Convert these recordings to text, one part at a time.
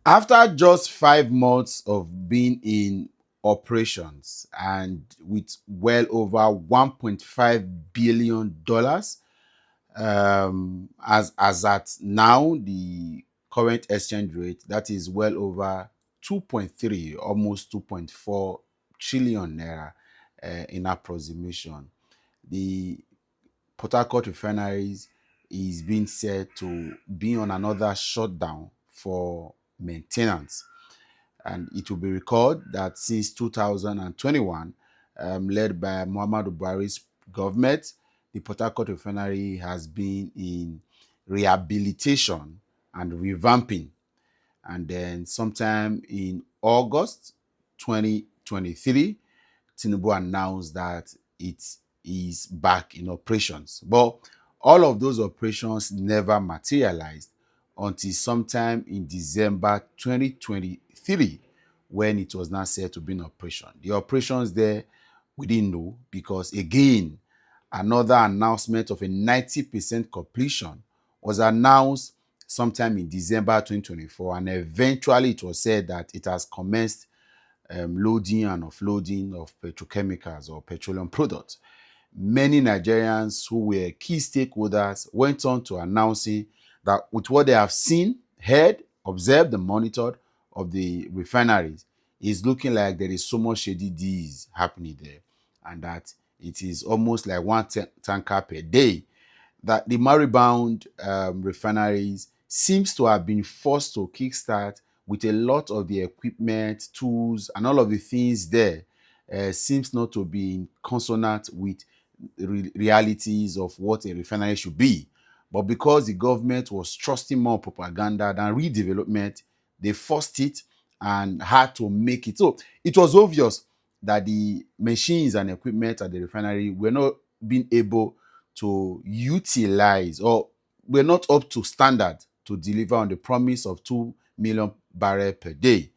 After just 5 months of being in operations and with well over $1.5 billion, as at now, the current exchange rate, that is well over 2.3, almost 2.4 trillion naira in approximation. The Port Harcourt refineries is being said to be on another shutdown for maintenance. And it will be recalled that since 2021, led by Muhammadu Buhari's government, the Port Harcourt refinery has been in rehabilitation and revamping. And then sometime in August 2023, Tinubu announced that it is back in operations. But all of those operations never materialized until sometime in December 2023, when it was now said to be in operation. The operations there, we didn't know, because again, another announcement of a 90% completion was announced sometime in December 2024, and eventually it was said that it has commenced loading and offloading of petrochemicals or petroleum products. Many Nigerians who were key stakeholders went on to announcing that with what they have seen, heard, observed, and monitored of the refineries, it's looking like there is so much shady deeds happening there, and that it is almost like one tanker per day, that the Maribond refineries seems to have been forced to kickstart with a lot of the equipment, tools, and all of the things there seems not to be in consonant with realities of what a refinery should be. But because the government was trusting more propaganda than redevelopment, they forced it and had to make it. So it was obvious that the machines and equipment at the refinery were not being able to utilize, or were not up to standard to deliver on the promise of 2 million barrels per day.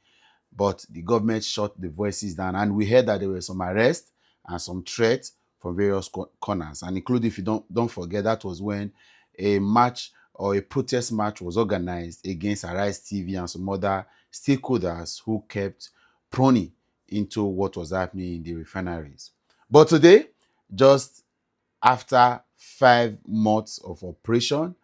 But the government shut the voices down, and we heard that there were some arrests and some threats from various corners, and including, if you don't forget, that was when a march or a protest march was organized against Arise TV and some other stakeholders who kept proning into what was happening in the refineries. But today, just after 5 months of operation,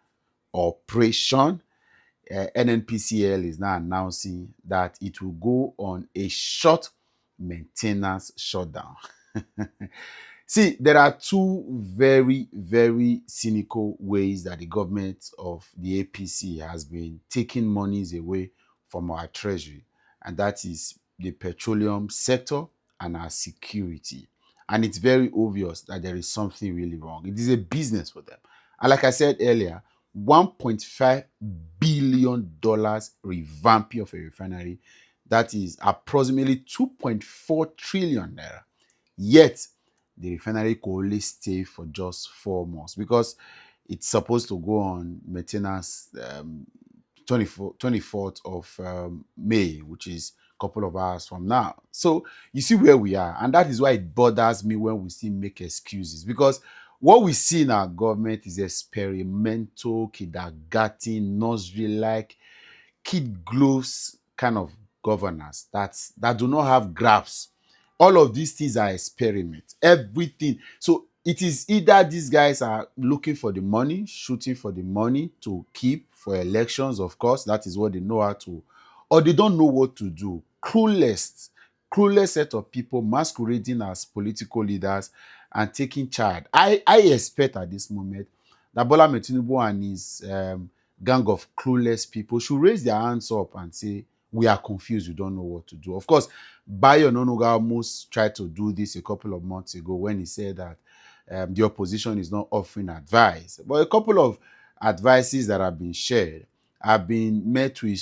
NNPCL is now announcing that it will go on a short maintenance shutdown. See, there are two very, very cynical ways that the government of the APC has been taking monies away from our treasury, and that is the petroleum sector and our security. And it's very obvious that there is something really wrong. It is a business for them. And like I said earlier, $1.5 billion revamping of a refinery, that is approximately 2.4 trillion naira. Yet, the refinery could only stay for just 4 months because it's supposed to go on maintenance 24th of May, which is a couple of hours from now. So you see where we are, and that is why it bothers me when we still make excuses, because what we see in our government is experimental, kindergarten, nursery-like, kid gloves kind of governance that do not have grasp. All of these things are experiments. Everything. So it is either these guys are looking for the money, shooting for the money to keep for elections, of course, that is what they know how to, or they don't know what to do. Clueless set of people masquerading as political leaders and taking charge. I expect at this moment that Bola Tinubu and his gang of clueless people should raise their hands up and say, we are confused, we don't know what to do. Of course, Bayo Ononuga almost tried to do this a couple of months ago when he said that the opposition is not offering advice. But a couple of advices that have been shared have been met with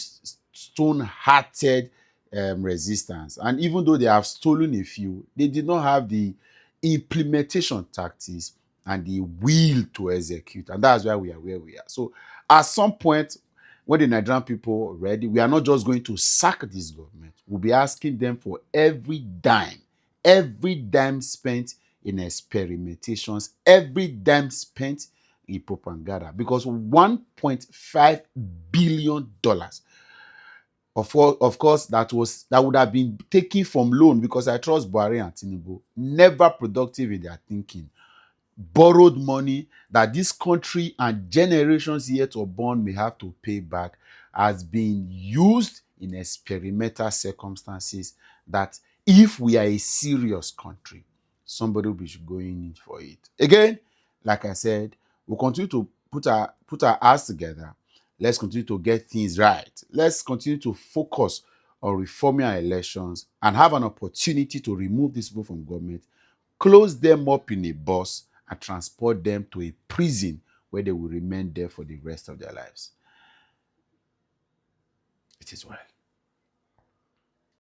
stone-hearted resistance. And even though they have stolen a few, they did not have the implementation tactics and the will to execute. And that's why we are where we are. So at some point, when the Nigerian people are ready, we are not just going to sack this government. We'll be asking them for every dime spent in experimentations, every dime spent in propaganda. Because $1.5 billion Of course, that would have been taken from loan, because I trust Buhari and Tinubu. Never productive in their thinking. Borrowed money that this country and generations yet unborn may have to pay back, has been used in experimental circumstances that, if we are a serious country, somebody will be going in for it. Again, like I said, we'll continue to put our hearts together. Let's continue to get things right. Let's continue to focus on reforming our elections and have an opportunity to remove these people from government, close them up in a bus, and transport them to a prison where they will remain there for the rest of their lives. It is well.